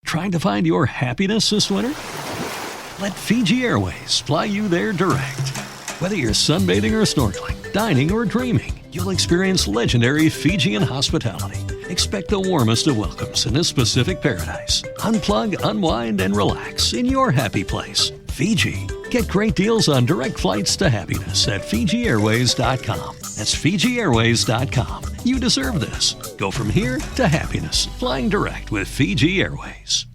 Trying to find your happiness this winter? Let Fiji Airways fly you there direct. Whether you're sunbathing or snorkeling, dining or dreaming, you'll experience legendary Fijian hospitality. Expect the warmest of welcomes in this Pacific paradise. Unplug, unwind, and relax in your happy place. Fiji. Get great deals on direct flights to happiness at FijiAirways.com. That's FijiAirways.com. You deserve this. Go from here to happiness. Flying direct with Fiji Airways.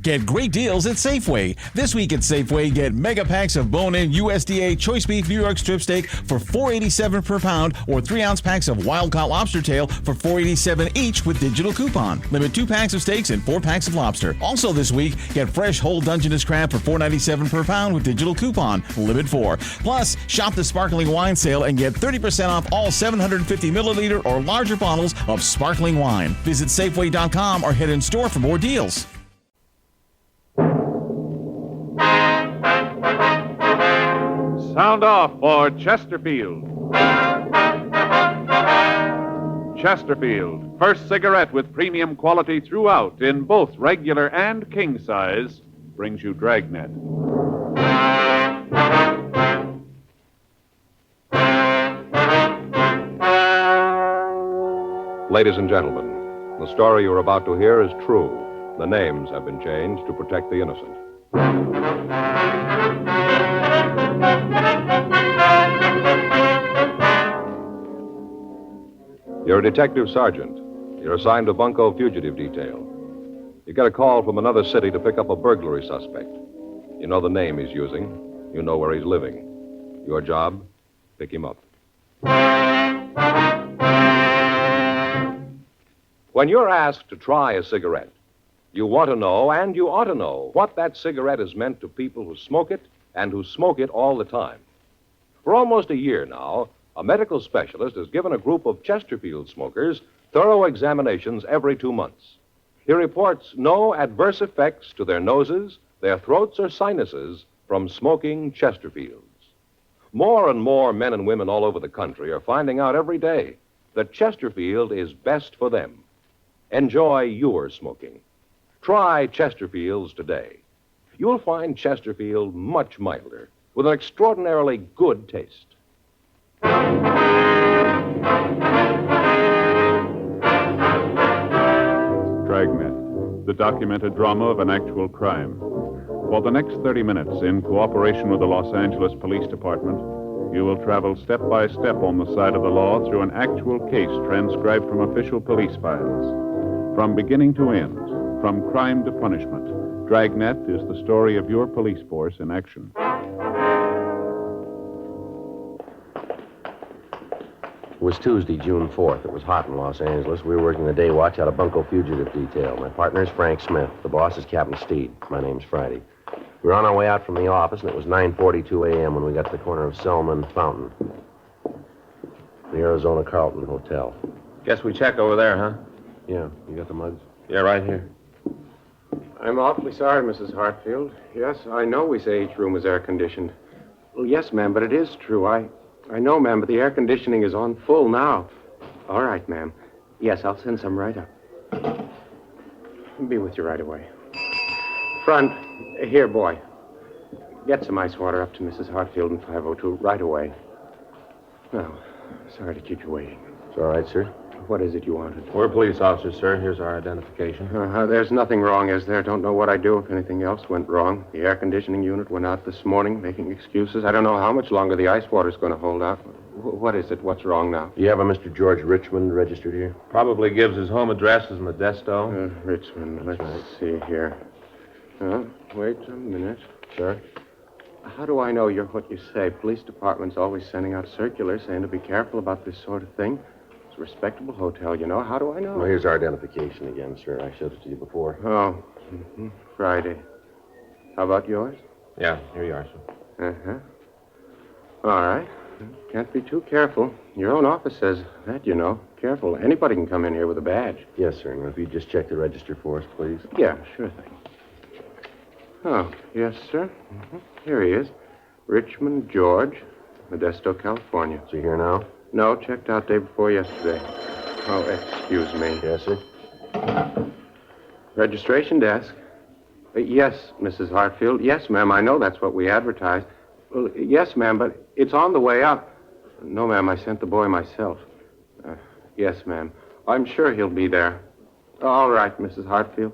Get great deals at Safeway. This week at Safeway, get mega packs of bone-in USDA choice beef New York strip steak for $4.87 per pound, or 3-ounce packs of wild-caught lobster tail for $4.87 each with digital coupon. Limit 2 packs of steaks and 4 packs of lobster. Also this week, get fresh whole Dungeness crab for $4.97 per pound with digital coupon. Limit 4. Plus, shop the sparkling wine sale and get 30% off all 750 milliliter or larger bottles of sparkling wine. Visit Safeway.com or head in store for more deals. Sound off for Chesterfield. Chesterfield, first cigarette with premium quality throughout in both regular and king size, brings you Dragnet. Ladies and gentlemen, the story you're about to hear is true. The names have been changed to protect the innocent. You're a detective sergeant. You're assigned to Bunko Fugitive Detail. You get a call from another city to pick up a burglary suspect. You know the name he's using. You know where he's living. Your job, pick him up. When you're asked to try a cigarette, you want to know, and you ought to know, what that cigarette has meant to people who smoke it and who smoke it all the time. For almost a year now, a medical specialist has given a group of Chesterfield smokers thorough examinations every 2 months. He reports no adverse effects to their noses, their throats, or sinuses from smoking Chesterfields. More and more men and women all over the country are finding out every day that Chesterfield is best for them. Enjoy your smoking. Try Chesterfields today. You'll find Chesterfield much milder, with an extraordinarily good taste. Dragnet, the documented drama of an actual crime. For the next 30 minutes, in cooperation with the Los Angeles Police Department, you will travel step by step on the side of the law through an actual case transcribed from official police files. From beginning to end, from crime to punishment, Dragnet is the story of your police force in action. It was Tuesday, June 4th. It was hot in Los Angeles. We were working the day watch out of Bunko Fugitive Detail. My partner is Frank Smith. The boss is Captain Steed. My name's Friday. We were on our way out from the office, and it was 9:42 a.m. when we got to the corner of Selma and Fountain. The Arizona Carlton Hotel. Guess we check over there, huh? Yeah, you got the mugs? Yeah, right here. I'm awfully sorry, Mrs. Hartfield. Yes, I know we say each room is air-conditioned. Well, yes, ma'am, but it is true. I know, ma'am, but the air conditioning is on full now. All right, ma'am. Yes, I'll send some right up. I'll be with you right away. Front, here, boy. Get some ice water up to Mrs. Hartfield in 502 right away. Now, sorry to keep you waiting. It's all right, sir. What is it you wanted? We're police officers, sir. Here's our identification. There's nothing wrong, is there? Don't know what I'd do if anything else went wrong. The air conditioning unit went out this morning, making excuses. I don't know how much longer the ice water's going to hold out. What is it? What's wrong now? Do you have a Mr. George Richmond registered here? Probably gives his home address as Modesto. Richmond, let's see here. Wait a minute. Sir? How do I know you're what you say? Police department's always sending out circulars saying to be careful about this sort of thing. It's a respectable hotel, you know. How do I know? Well, here's our identification again, sir. I showed it to you before. Oh, Friday. How about yours? Yeah, here you are, sir. All right. Can't be too careful. Your own office says that, you know. Careful. Anybody can come in here with a badge. Yes, sir. Now, if you'd just check the register for us, please. Yeah, sure thing. Oh, yes, sir. Here he is. Richmond George, Modesto, California. Is he here now? No, checked out day before yesterday. Oh, excuse me. Yes, sir. Registration desk. Yes, Mrs. Hartfield. Yes, ma'am. I know that's what we advertised. Well, yes, ma'am, but it's on the way up. No, ma'am. I sent the boy myself. Yes, ma'am. I'm sure he'll be there. All right, Mrs. Hartfield.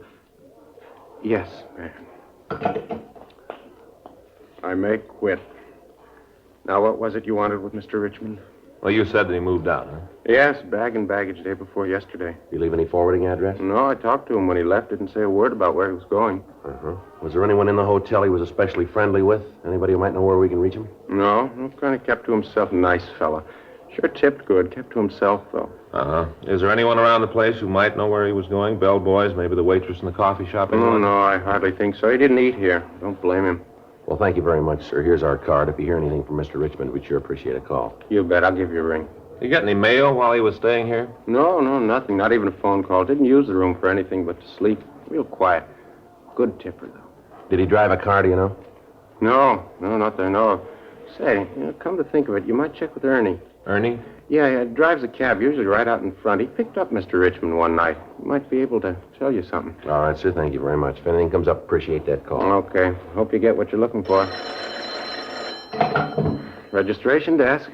Yes, ma'am. I may quit. Now, what was it you wanted with Mr. Richmond? Well, you said that he moved out, huh? Yes, bag and baggage day before yesterday. You leave any forwarding address? No, I talked to him when he left. Didn't say a word about where he was going. Uh-huh. Was there anyone in the hotel he was especially friendly with? Anybody who might know where we can reach him? No, kind of kept to himself. Nice fella. Sure tipped good. Kept to himself, though. Uh-huh. Is there anyone around the place who might know where he was going? Bellboys, maybe the waitress in the coffee shop? Oh, anyone? no, I hardly think so. He didn't eat here. Don't blame him. Well, thank you very much, sir. Here's our card. If you hear anything from Mr. Richmond, we'd sure appreciate a call. You bet. I'll give you a ring. You get any mail while he was staying here? No, nothing. Not even a phone call. Didn't use the room for anything but to sleep. Real quiet. Good tipper, though. Did he drive a car, do you know? No, not that I know of. Say, come to think of it, you might check with Ernie. Ernie? Yeah, drives a cab, usually right out in front. He picked up Mr. Richmond one night. He might be able to tell you something. All right, sir. Thank you very much. If anything comes up, appreciate that call. Okay. Hope you get what you're looking for. Registration desk.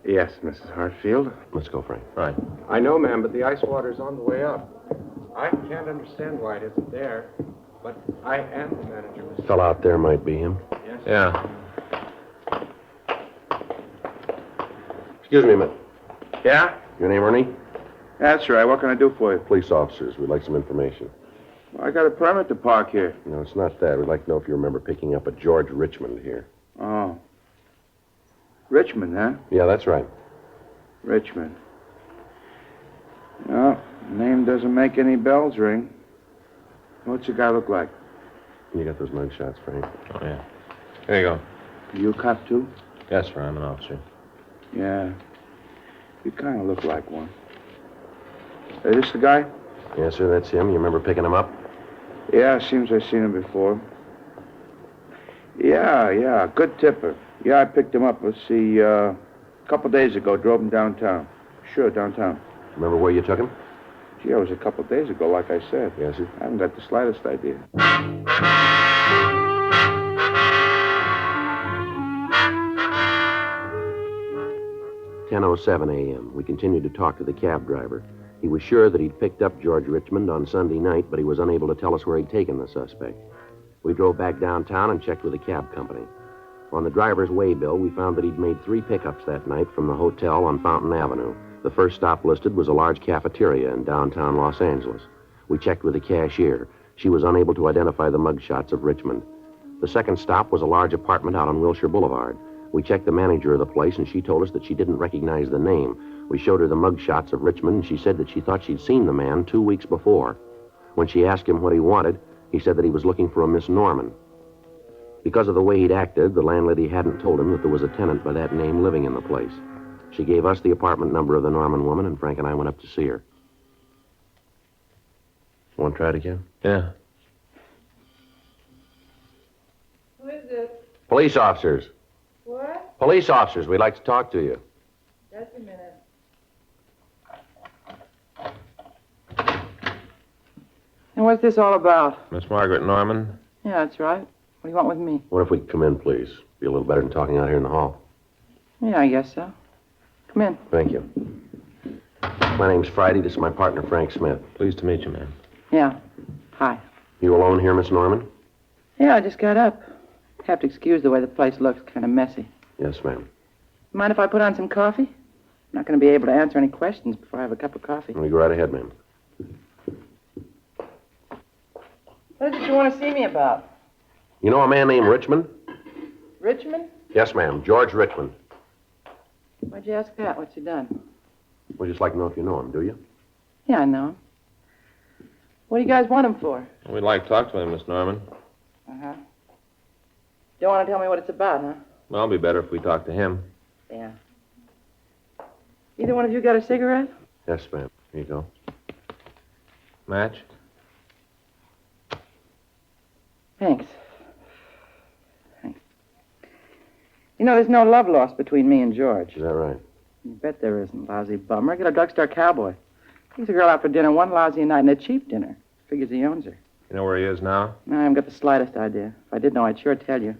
Yes, Mrs. Hartfield. Let's go, Frank. Right. I know, ma'am, but the ice water's on the way up. I can't understand why it isn't there, but I am the manager, Mr. Fellow out there might be him. Yes? Yeah. Excuse me a minute. Yeah? Your name, Ernie? That's right. What can I do for you? Police officers. We'd like some information. I got a permit to park here. No, it's not that. We'd like to know if you remember picking up a George Richmond here. Oh. Richmond, huh? Yeah, that's right. Richmond. No, name doesn't make any bells ring. What's the guy look like? You got those mug shots, Frank? Oh, yeah. Here you go. You a cop, too? Yes, sir. I'm an officer. Yeah. You kind of look like one. Is this the guy? Yes, sir, that's him. You remember picking him up? Yeah, seems I've seen him before. Yeah, good tipper. Yeah, I picked him up, let's see, a couple days ago. Drove him downtown. Sure, downtown. Remember where you took him? Gee, it was a couple days ago, like I said. Yes, sir. I haven't got the slightest idea. 10:07 a.m. We continued to talk to the cab driver. He was sure that he'd picked up George Richmond on Sunday night, but he was unable to tell us where he'd taken the suspect. We drove back downtown and checked with the cab company. On the driver's waybill, we found that he'd made 3 pickups that night from the hotel on Fountain Avenue. The first stop listed was a large cafeteria in downtown Los Angeles. We checked with the cashier. She was unable to identify the mugshots of Richmond. The second stop was a large apartment out on Wilshire Boulevard. We checked the manager of the place, and she told us that she didn't recognize the name. We showed her the mugshots of Richmond, and she said that she thought she'd seen the man 2 weeks before. When she asked him what he wanted, he said that he was looking for a Miss Norman. Because of the way he'd acted, the landlady hadn't told him that there was a tenant by that name living in the place. She gave us the apartment number of the Norman woman, and Frank and I went up to see her. Want to try it again? Yeah. Who is it? Police officers. What? Police officers, we'd like to talk to you. Just a minute. And what's this all about? Miss Margaret Norman? Yeah, that's right. What do you want with me? What if we could come in, please? Be a little better than talking out here in the hall. Yeah, I guess so. Come in. Thank you. My name's Friday. This is my partner, Frank Smith. Pleased to meet you, ma'am. Yeah. Hi. You alone here, Miss Norman? Yeah, I just got up. Have to excuse the way the place looks. Kind of messy. Yes, ma'am. Mind if I put on some coffee? I'm not going to be able to answer any questions before I have a cup of coffee. You go right ahead, ma'am. What is it you want to see me about? You know a man named Richmond? Richmond? Yes, ma'am. George Richmond. Why'd you ask that? What's he done? We'd just like to know if you know him, do you? Yeah, I know him. What do you guys want him for? We'd like to talk to him, Miss Norman. Uh-huh. Don't want to tell me what it's about, huh? Well, it'll be better if we talk to him. Yeah. Either one of you got a cigarette? Yes, ma'am. Here you go. Match? Thanks. Thanks. You know, there's no love lost between me and George. Is that right? You bet there isn't, lousy bummer. Get a drugstore cowboy. Takes a girl out for dinner one lousy night and a cheap dinner. Figures he owns her. You know where he is now? No, I haven't got the slightest idea. If I did know, I'd sure tell you.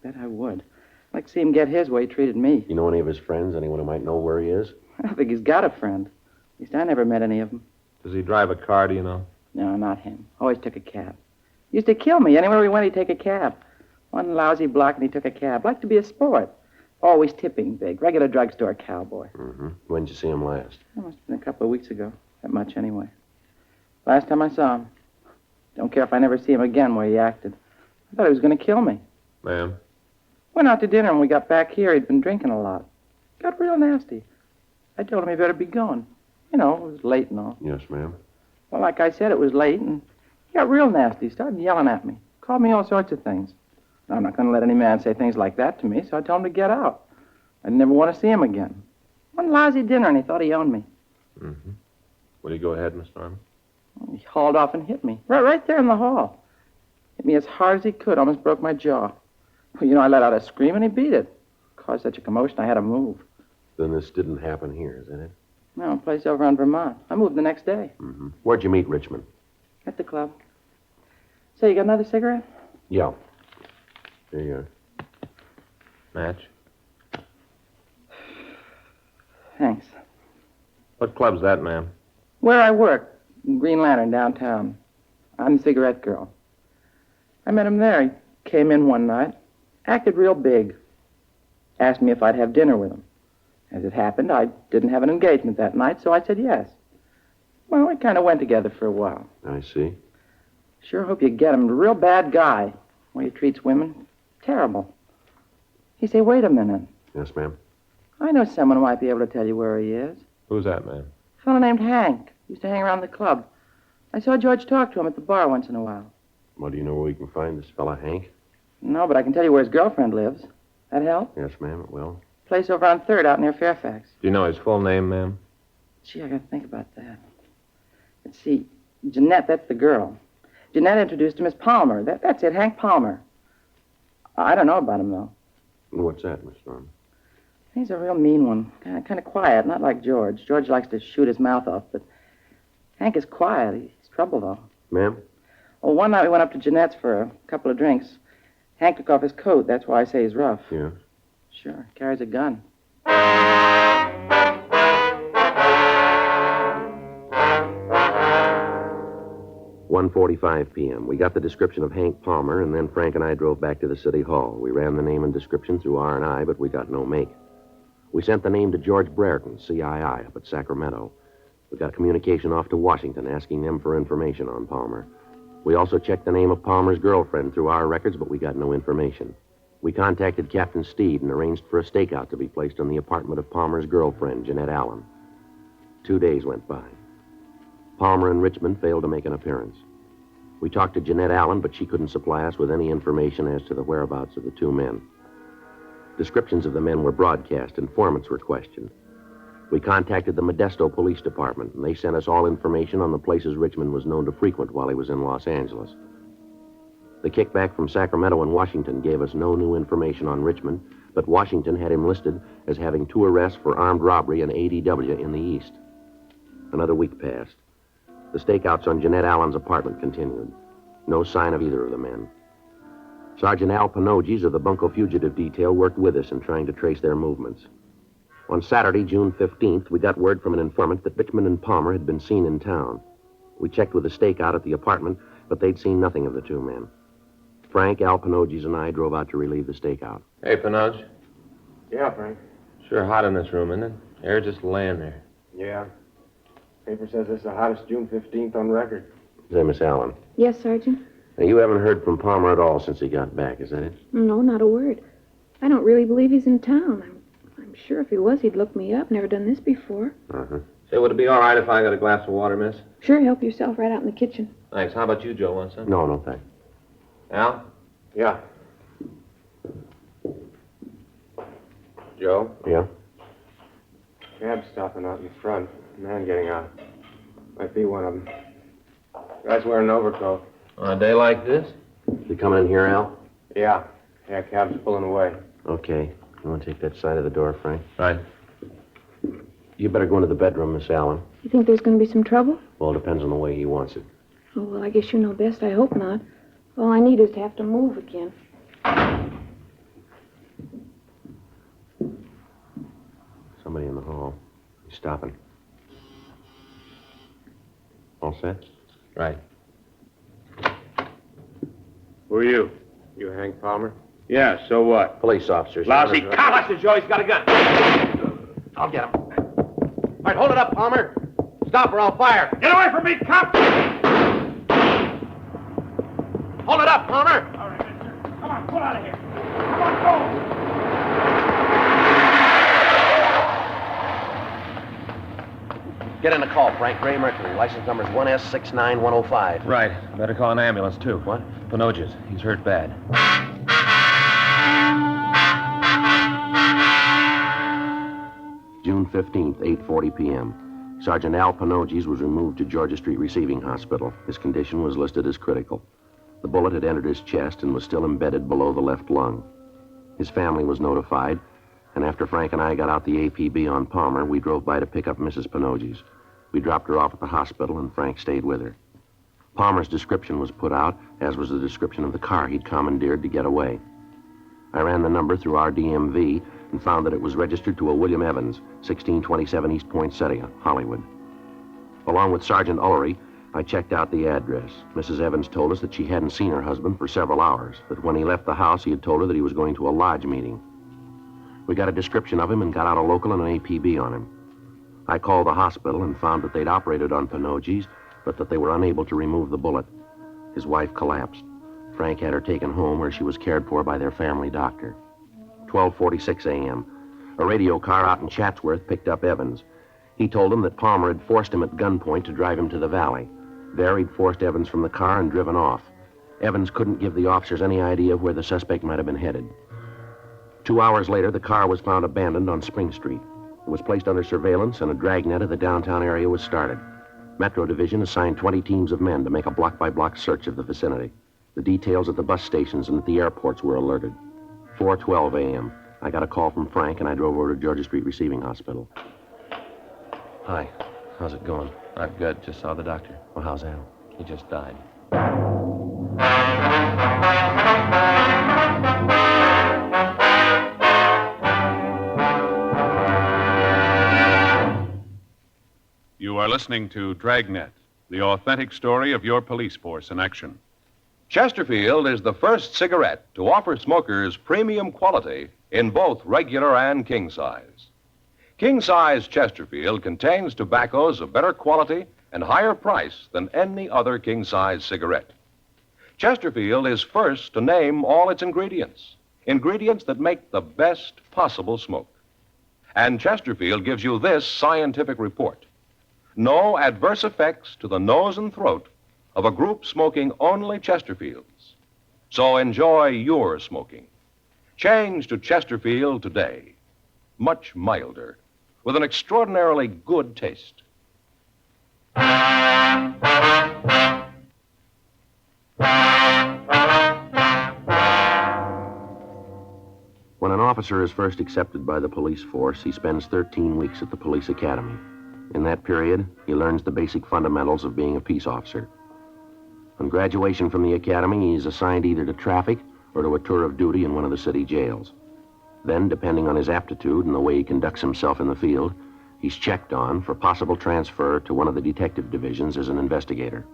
Bet I would. I'd like to see him get his way he treated me. You know any of his friends? Anyone who might know where he is? I don't think he's got a friend. At least I never met any of them. Does he drive a car, do you know? No, not him. Always took a cab. Used to kill me. Anywhere we went, he'd take a cab. One lousy block and he took a cab. Liked to be a sport. Always tipping big. Regular drugstore cowboy. Mm-hmm. When'd you see him last? That must have been a couple of weeks ago. That much, anyway. Last time I saw him. Don't care if I never see him again where he acted. I thought he was going to kill me. Ma'am? Went out to dinner and we got back here. He'd been drinking a lot. Got real nasty. I told him he better be going. You know, it was late and all. Yes, ma'am. Well, like I said, it was late and he got real nasty. Started yelling at me. Called me all sorts of things. I'm not going to let any man say things like that to me, so I told him to get out. I'd never want to see him again. One lousy dinner and he thought he owned me. Mm-hmm. Will you go ahead, Mr. Norman? He hauled off and hit me. Right there in the hall. Hit me as hard as he could. Almost broke my jaw. Well, you know, I let out a scream and he beat it. Caused such a commotion I had to move. Then this didn't happen here, is it? No, a place over on Vermont. I moved the next day. Mm-hmm. Where'd you meet Richmond? At the club. Say, you got another cigarette? Yeah. There you are. Match? Thanks. What club's that, ma'am? Where I work. In Green Lantern, downtown. I'm the cigarette girl. I met him there. He came in one night. Acted real big. Asked me if I'd have dinner with him. As it happened, I didn't have an engagement that night, so I said yes. Well, we kind of went together for a while. I see. Sure hope you get him. A real bad guy. The way he treats women. Terrible. He said, wait a minute. Yes, ma'am. I know someone who might be able to tell you where he is. Who's that, ma'am? A fellow named Hank. Used to hang around the club. I saw George talk to him at the bar once in a while. Well, do you know where we can find this fella, Hank? No, but I can tell you where his girlfriend lives. That help? Yes, ma'am, it will. Place over on 3rd out near Fairfax. Do you know his full name, ma'am? Gee, I gotta think about that. Let's see. Jeanette, that's the girl. Jeanette introduced him as Palmer. That's it, Hank Palmer. I don't know about him, though. What's that, Miss Norman? He's a real mean one. Kind of quiet, not like George. George likes to shoot his mouth off, but Hank is quiet. He's trouble, though. Ma'am? Oh, one night we went up to Jeanette's for a couple of drinks. Hank took off his coat. That's why I say he's rough. Yeah. Sure. Carries a gun. 1:45 p.m. We got the description of Hank Palmer, and then Frank and I drove back to the city hall. We ran the name and description through R&I, but we got no make. We sent the name to George Brereton, CII, up at Sacramento. We got communication off to Washington, asking them for information on Palmer. We also checked the name of Palmer's girlfriend through our records, but we got no information. We contacted Captain Steed and arranged for a stakeout to be placed on the apartment of Palmer's girlfriend, Jeanette Allen. 2 days went by. Palmer and Richmond failed to make an appearance. We talked to Jeanette Allen, but she couldn't supply us with any information as to the whereabouts of the two men. Descriptions of the men were broadcast. Informants were questioned. We contacted the Modesto Police Department, and they sent us all information on the places Richmond was known to frequent while he was in Los Angeles. The kickback from Sacramento and Washington gave us no new information on Richmond, but Washington had him listed as having 2 arrests for armed robbery and ADW in the East. Another week passed. The stakeouts on Jeanette Allen's apartment continued. No sign of either of the men. Sergeant Al Panoges of the Bunko Fugitive Detail worked with us in trying to trace their movements. On Saturday, June 15th, we got word from an informant that Richmond and Palmer had been seen in town. We checked with the stakeout at the apartment, but they'd seen nothing of the two men. Frank, Al Panoges, and I drove out to relieve the stakeout. Hey, Pinoge. Yeah, Frank. Sure hot in this room, isn't it? Air just laying there. Yeah. Paper says it's the hottest June 15th on record. Say, Miss Allen. Yes, Sergeant? Now, you haven't heard from Palmer at all since he got back, is that it? No, not a word. I don't really believe he's in town. I'm sure if he was, he'd look me up. Never done this before. Uh-huh. Say, would it be all right if I got a glass of water, miss? Sure, help yourself right out in the kitchen. Thanks. How about you, Joe? Want some? No, thanks. Al? Yeah. Joe? Yeah? Cab's stopping out in front. Man getting out. Might be one of them. Guy's wearing an overcoat. On a day like this? You coming in here, Al? Yeah. Yeah, cab's pulling away. Okay. You want to take that side of the door, Frank? Right. You better go into the bedroom, Miss Allen. You think there's going to be some trouble? Well, it depends on the way he wants it. Oh, well, I guess you know best. I hope not. All I need is to have to move again. Somebody in the hall. He's stopping. All set? Right. Who are you? You Hank Palmer? Yeah, so what? Police officers. Lousy cop! Watch Joe, he's got a gun. I'll get him. All right, hold it up, Palmer. Stop or I'll fire. Get away from me, cop! Hold it up, Palmer. All right, mister. Come on, pull out of here. Come on, go! Get in the call, Frank. Gray Mercury. License number's 1S69105. Right. Better call an ambulance, too. What? Pinoges. He's hurt bad. June 15th, 8:40 p.m. Sergeant Al Pinoges was removed to Georgia Street Receiving Hospital. His condition was listed as critical. The bullet had entered his chest and was still embedded below the left lung. His family was notified, and after Frank and I got out the APB on Palmer, we drove by to pick up Mrs. Pinoges. We dropped her off at the hospital, and Frank stayed with her. Palmer's description was put out, as was the description of the car he'd commandeered to get away. I ran the number through our DMV and found that it was registered to a William Evans, 1627 East Poinsettia, Hollywood. Along with Sergeant Ullery, I checked out the address. Mrs. Evans told us that she hadn't seen her husband for several hours, that when he left the house, he had told her that he was going to a lodge meeting. We got a description of him and got out a local and an APB on him. I called the hospital and found that they'd operated on Pinoges, but that they were unable to remove the bullet. His wife collapsed. Frank had her taken home where she was cared for by their family doctor. 12:46 a.m. A radio car out in Chatsworth picked up Evans. He told him that Palmer had forced him at gunpoint to drive him to the valley. There, he'd forced Evans from the car and driven off. Evans couldn't give the officers any idea of where the suspect might have been headed. 2 hours later, the car was found abandoned on Spring Street. It was placed under surveillance, and a dragnet of the downtown area was started. Metro Division assigned 20 teams of men to make a block-by-block search of the vicinity. The details at the bus stations and at the airports were alerted. 4:12 a.m. I got a call from Frank, and I drove over to Georgia Street Receiving Hospital. Hi. How's it going? Not good. Just saw the doctor. Well, how's Al? He just died. You are listening to Dragnet, the authentic story of your police force in action. Chesterfield is the first cigarette to offer smokers premium quality in both regular and king size. King size Chesterfield contains tobaccos of better quality and higher price than any other king size cigarette. Chesterfield is first to name all its ingredients that make the best possible smoke. And Chesterfield gives you this scientific report. No adverse effects to the nose and throat of a group smoking only Chesterfields. So enjoy your smoking. Change to Chesterfield today. Much milder, with an extraordinarily good taste. When an officer is first accepted by the police force, he spends 13 weeks at the police academy. In that period, he learns the basic fundamentals of being a peace officer. On graduation from the academy, he is assigned either to traffic or to a tour of duty in one of the city jails. Then, depending on his aptitude and the way he conducts himself in the field, he's checked on for possible transfer to one of the detective divisions as an investigator.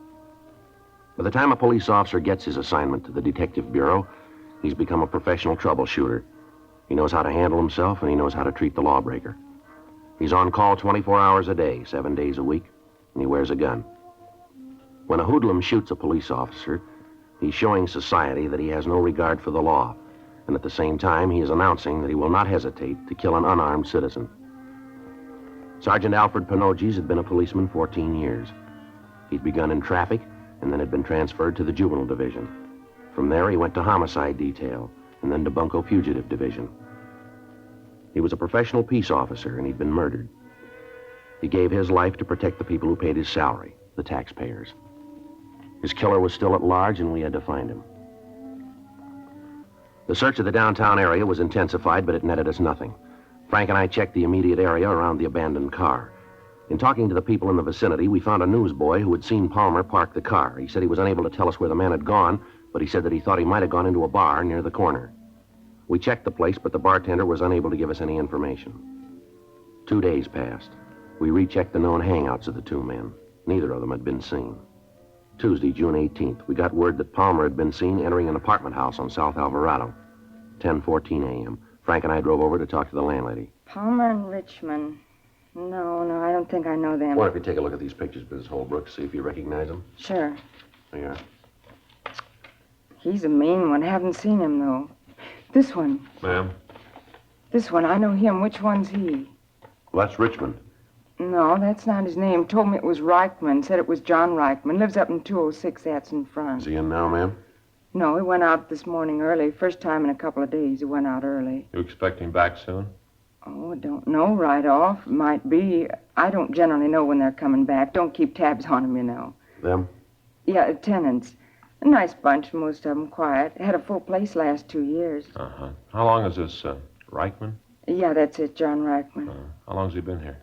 By the time a police officer gets his assignment to the detective bureau, he's become a professional troubleshooter. He knows how to handle himself, and he knows how to treat the lawbreaker. He's on call 24 hours a day, 7 days a week, and he wears a gun. When a hoodlum shoots a police officer, he's showing society that he has no regard for the law, and at the same time, he is announcing that he will not hesitate to kill an unarmed citizen. Sergeant Alfred Pinoges had been a policeman 14 years. He'd begun in traffic and then had been transferred to the juvenile division. From there, he went to homicide detail and then to bunco fugitive division. He was a professional peace officer, and he'd been murdered. He gave his life to protect the people who paid his salary, the taxpayers. His killer was still at large, and we had to find him. The search of the downtown area was intensified, but it netted us nothing. Frank and I checked the immediate area around the abandoned car. In talking to the people in the vicinity, we found a newsboy who had seen Palmer park the car. He said he was unable to tell us where the man had gone, but he said that he thought he might have gone into a bar near the corner. We checked the place, but the bartender was unable to give us any information. 2 days passed. We rechecked the known hangouts of the two men. Neither of them had been seen. Tuesday, June 18th, we got word that Palmer had been seen entering an apartment house on South Alvarado. 10:14 a.m. Frank and I drove over to talk to the landlady. Palmer and Richmond. No, I don't think I know them. Why don't you take a look at these pictures, Mrs. Holbrook, see if you recognize them? Sure. There you are. He's a mean one. Haven't seen him, though. This one. Ma'am? This one. I know him. Which one's he? Well, that's Richmond. No, that's not his name. Told me it was Reichman. Said it was John Reichman. Lives up in 206. That's in front. Is he in now, ma'am? No, he went out this morning early. First time in a couple of days he went out early. You expect him back soon? Oh, I don't know right off. Might be. I don't generally know when they're coming back. Don't keep tabs on them, you know. Them? Yeah, tenants. A nice bunch, most of them quiet. Had a full place last 2 years. Uh-huh. How long is this, Reichman? Yeah, that's it, John Reichman. How long's he been here?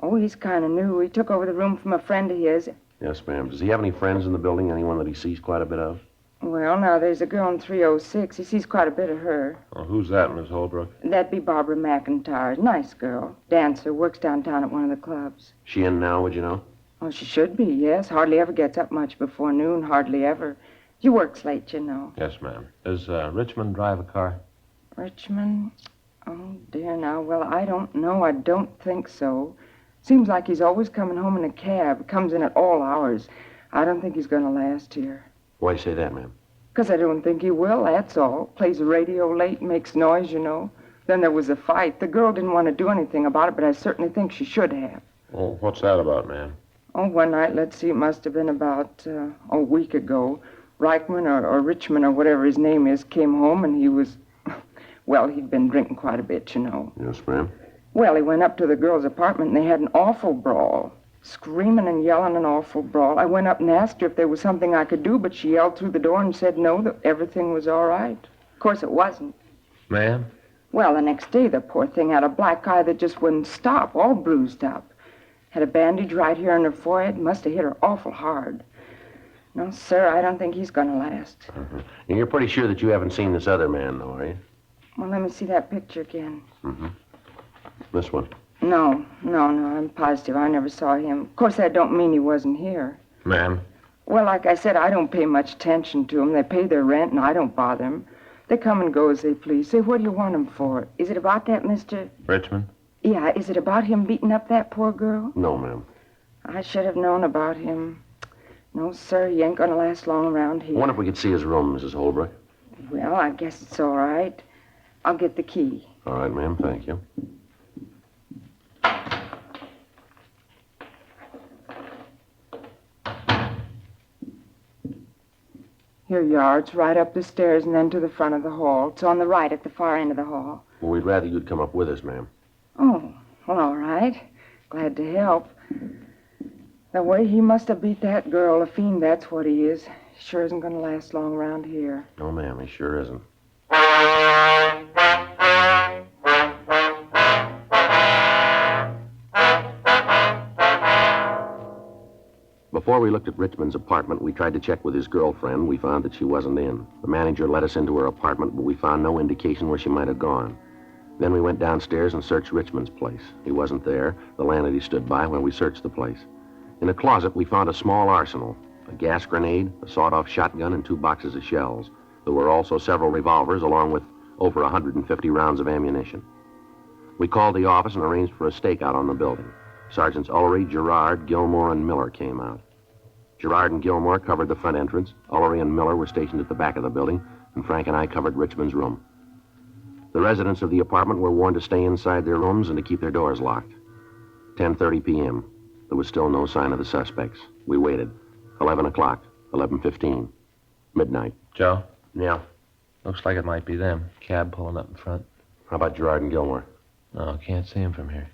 Oh, he's kind of new. He took over the room from a friend of his. Yes, ma'am. Does he have any friends in the building? Anyone that he sees quite a bit of? Well, now, there's a girl in 306. He sees quite a bit of her. Oh, who's that, Miss Holbrook? That'd be Barbara McIntyre. Nice girl. Dancer. Works downtown at one of the clubs. She in now, would you know? Oh, she should be, yes. Hardly ever gets up much before noon. Hardly ever. She works late, you know. Yes, ma'am. Does Richmond drive a car? Richmond? Oh, dear, now. Well, I don't know. I don't think so. Seems like he's always coming home in a cab. Comes in at all hours. I don't think he's going to last here. Why do you say that, ma'am? 'Cause I don't think he will, that's all. Plays the radio late, makes noise, you know. Then there was a fight. The girl didn't want to do anything about it, but I certainly think she should have. Oh, what's that about, ma'am? Oh, one night, let's see, it must have been about a week ago. Reichman or Richmond or whatever his name is came home and he was, well, he'd been drinking quite a bit, you know. Yes, ma'am. Well, he went up to the girl's apartment and they had an awful brawl. Screaming and yelling, an awful brawl. I went up and asked her if there was something I could do, but she yelled through the door and said no, that everything was all right. Of course, it wasn't. Ma'am? Well, the next day, the poor thing had a black eye that just wouldn't stop, all bruised up. Had a bandage right here on her forehead. Must have hit her awful hard. No, sir, I don't think he's going to last. Mm-hmm. And you're pretty sure that you haven't seen this other man, though, are you? Well, let me see that picture again. Mm-hmm. This one? No, I'm positive. I never saw him. Of course, that don't mean he wasn't here. Ma'am? Well, like I said, I don't pay much attention to them. They pay their rent, and I don't bother them. They come and go as they please. Say, what do you want them for? Is it about that, Mr.? Richmond? Yeah, is it about him beating up that poor girl? No, ma'am. I should have known about him. No, sir, he ain't gonna last long around here. I wonder if we could see his room, Mrs. Holbrook. Well, I guess it's all right. I'll get the key. All right, ma'am. Thank you. Here you are. It's right up the stairs and then to the front of the hall. It's on the right at the far end of the hall. Well, we'd rather you'd come up with us, ma'am. Oh, well, all right. Glad to help. The way he must have beat that girl, a fiend, that's what he is. Sure isn't going to last long around here. No, ma'am, he sure isn't. Before we looked at Richmond's apartment, we tried to check with his girlfriend. We found that she wasn't in. The manager let us into her apartment, but we found no indication where she might have gone. Then we went downstairs and searched Richmond's place. He wasn't there. The landlady stood by when we searched the place. In a closet, we found a small arsenal, a gas grenade, a sawed-off shotgun, and 2 boxes of shells. There were also several revolvers, along with over 150 rounds of ammunition. We called the office and arranged for a stakeout on the building. Sergeants Ullery, Gerard, Gilmore, and Miller came out. Gerard and Gilmore covered the front entrance. Ullery and Miller were stationed at the back of the building, and Frank and I covered Richmond's room. The residents of the apartment were warned to stay inside their rooms and to keep their doors locked. 10:30 p.m. There was still no sign of the suspects. We waited. 11 o'clock, 11:15, midnight. Joe? Yeah? Looks like it might be them. Cab pulling up in front. How about Gerard and Gilmore? No, can't see him from here.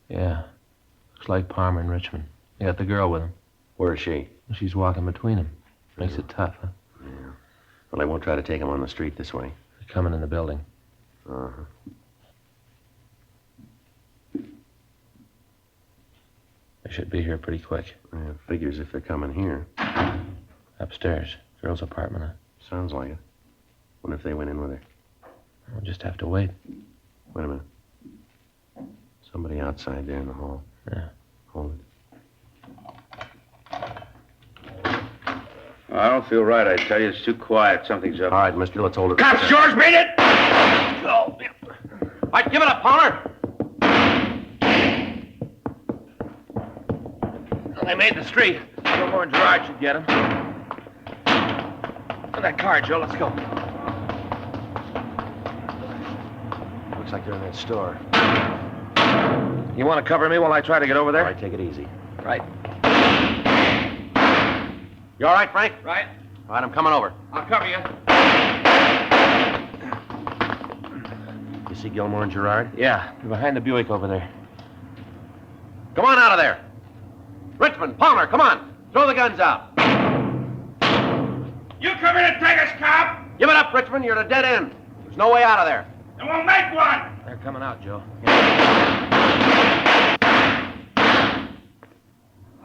Yeah. Looks like Palmer and Richmond. They got the girl with him. Where is she? She's walking between them. Makes it tough, huh? Yeah. Well, I won't try to take him on the street this way. They're coming in the building. Uh-huh. should be here pretty quick. Yeah, figures if they're coming here. Upstairs. Girl's apartment. Sounds like it. Wonder if they went in with her. We'll just have to wait. Wait a minute. Somebody outside there in the hall. Yeah. Hold it. I don't feel right, I tell you. It's too quiet. Something's up. All right, mister, let's hold it. Cops, George, beat it! Oh. All right, give it up, Palmer. Well, they made the street. Gilmore and Gerard should get him. And that car, Joe. Let's go. Looks like they're in that store. You want to cover me while I try to get over there? All right, take it easy. Right. You all right, Frank? Right. All right, I'm coming over. I'll cover you. You see Gilmore and Gerard? Yeah, they're behind the Buick over there. Come on out of there. Richmond, Palmer, come on. Throw the guns out. You come in and take us, cop. Give it up, Richmond. You're at a dead end. There's no way out of there. And we'll make one. They're coming out, Joe.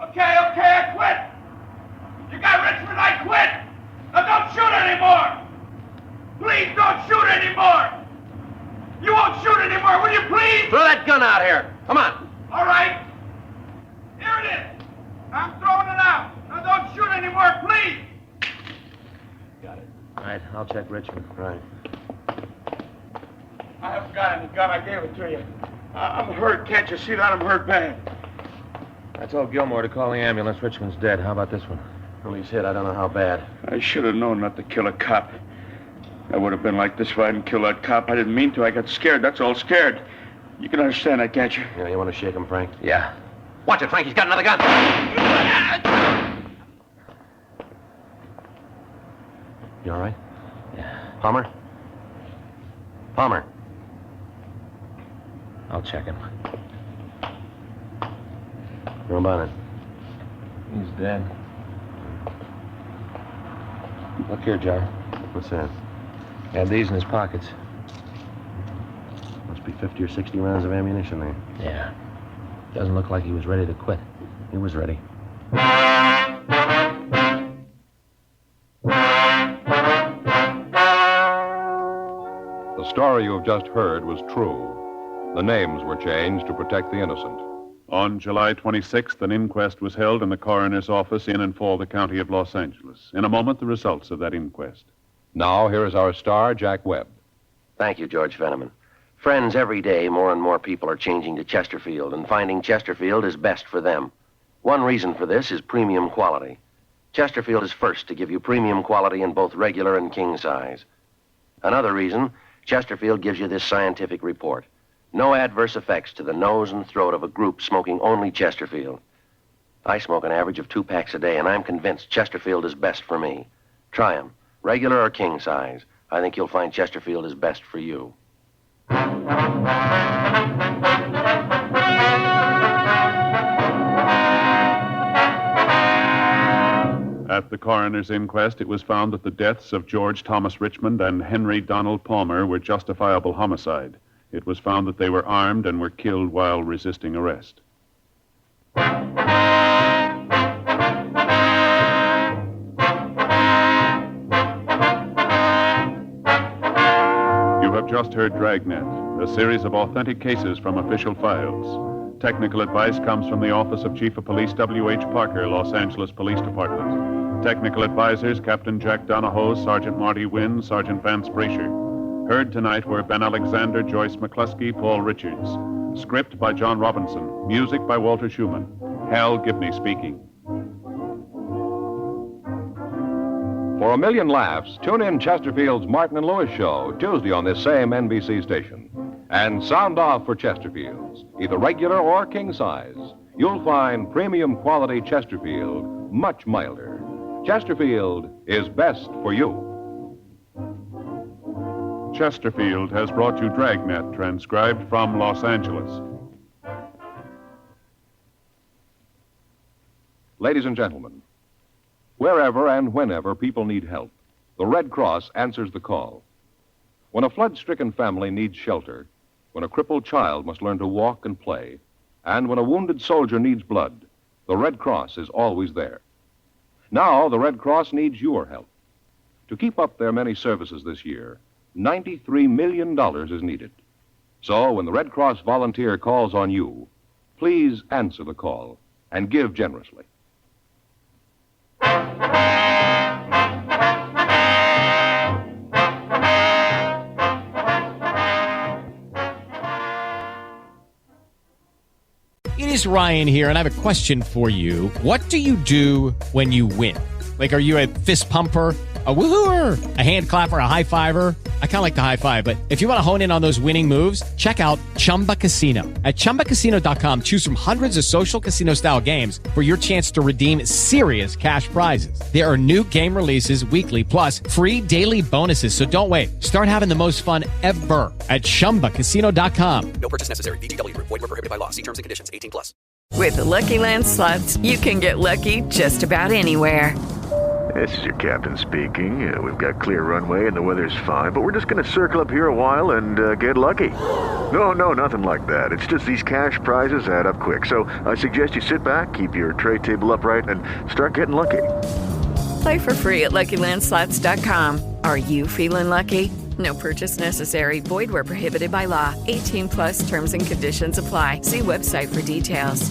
Okay, I quit. You got Richmond, I quit. Now don't shoot anymore. Please don't shoot anymore. You won't shoot anymore, will you please? Throw that gun out here. Come on. All right. Here it is. I'm throwing it out. Now don't shoot anymore, please. Got it. All right, I'll check Richmond. Right. I haven't got any gun. I gave it to you. I'm hurt. Can't you see that? I'm hurt bad. I told Gilmore to call the ambulance. Richmond's dead. How about this one? Well, he's hit. I don't know how bad. I should have known not to kill a cop. I would have been like this if I didn't kill that cop. I didn't mean to. I got scared. That's all, scared. You can understand that, can't you? Yeah, you want to shake him, Frank? Yeah. Watch it, Frank. He's got another gun. You all right? Yeah. Palmer? Palmer. I'll check him. How about it? He's dead. Look here, John. What's that? Had these in his pockets. Must be 50 or 60 rounds of ammunition there. Yeah. Doesn't look like he was ready to quit. He was ready. The story you have just heard was true. The names were changed to protect the innocent. On July 26th, an inquest was held in the coroner's office in and for the county of Los Angeles. In a moment, the results of that inquest. Now, here is our star, Jack Webb. Thank you, George Fenneman. Friends, every day more and more people are changing to Chesterfield and finding Chesterfield is best for them. One reason for this is premium quality. Chesterfield is first to give you premium quality in both regular and king size. Another reason, Chesterfield gives you this scientific report. No adverse effects to the nose and throat of a group smoking only Chesterfield. I smoke an average of 2 packs a day, and I'm convinced Chesterfield is best for me. Try 'em, regular or king size. I think you'll find Chesterfield is best for you. At the coroner's inquest, it was found that the deaths of George Thomas Richmond and Henry Donald Palmer were justifiable homicide. It was found that they were armed and were killed while resisting arrest. You have just heard Dragnet, a series of authentic cases from official files. Technical advice comes from the Office of Chief of Police W.H. Parker, Los Angeles Police Department. Technical advisors, Captain Jack Donahoe, Sergeant Marty Wynn, Sergeant Vance Brasher. Heard tonight were Ben Alexander, Joyce McCluskey, Paul Richards. Script by John Robinson. Music by Walter Schumann. Hal Gibney speaking. For a million laughs, tune in Chesterfield's Martin and Lewis show, Tuesday on this same NBC station. And sound off for Chesterfield's, either regular or king size. You'll find premium quality Chesterfield much milder. Chesterfield is best for you. Chesterfield has brought you Dragnet, transcribed from Los Angeles. Ladies and gentlemen, wherever and whenever people need help, the Red Cross answers the call. When a flood-stricken family needs shelter, when a crippled child must learn to walk and play, and when a wounded soldier needs blood, the Red Cross is always there. Now, the Red Cross needs your help. To keep up their many services this year, $93 million is needed. So, when the Red Cross volunteer calls on you, please answer the call and give generously. It is Ryan here, and I have a question for you. What do you do when you win? Like, are you a fist pumper, a woohooer, a hand clapper, a high fiver? I kind of like the high five, but if you want to hone in on those winning moves, check out Chumba Casino. At ChumbaCasino.com, choose from hundreds of social casino-style games for your chance to redeem serious cash prizes. There are new game releases weekly, plus free daily bonuses. So don't wait. Start having the most fun ever at ChumbaCasino.com. No purchase necessary. VGW. Void where prohibited by law. See terms and conditions. 18+. With the Lucky Land Slots, you can get lucky just about anywhere. This is your captain speaking. We've got clear runway and the weather's fine, but we're just going to circle up here a while and get lucky. No, nothing like that. It's just these cash prizes add up quick. So I suggest you sit back, keep your tray table upright, and start getting lucky. Play for free at LuckyLandSlots.com. Are you feeling lucky? No purchase necessary. Void where prohibited by law. 18+ terms and conditions apply. See website for details.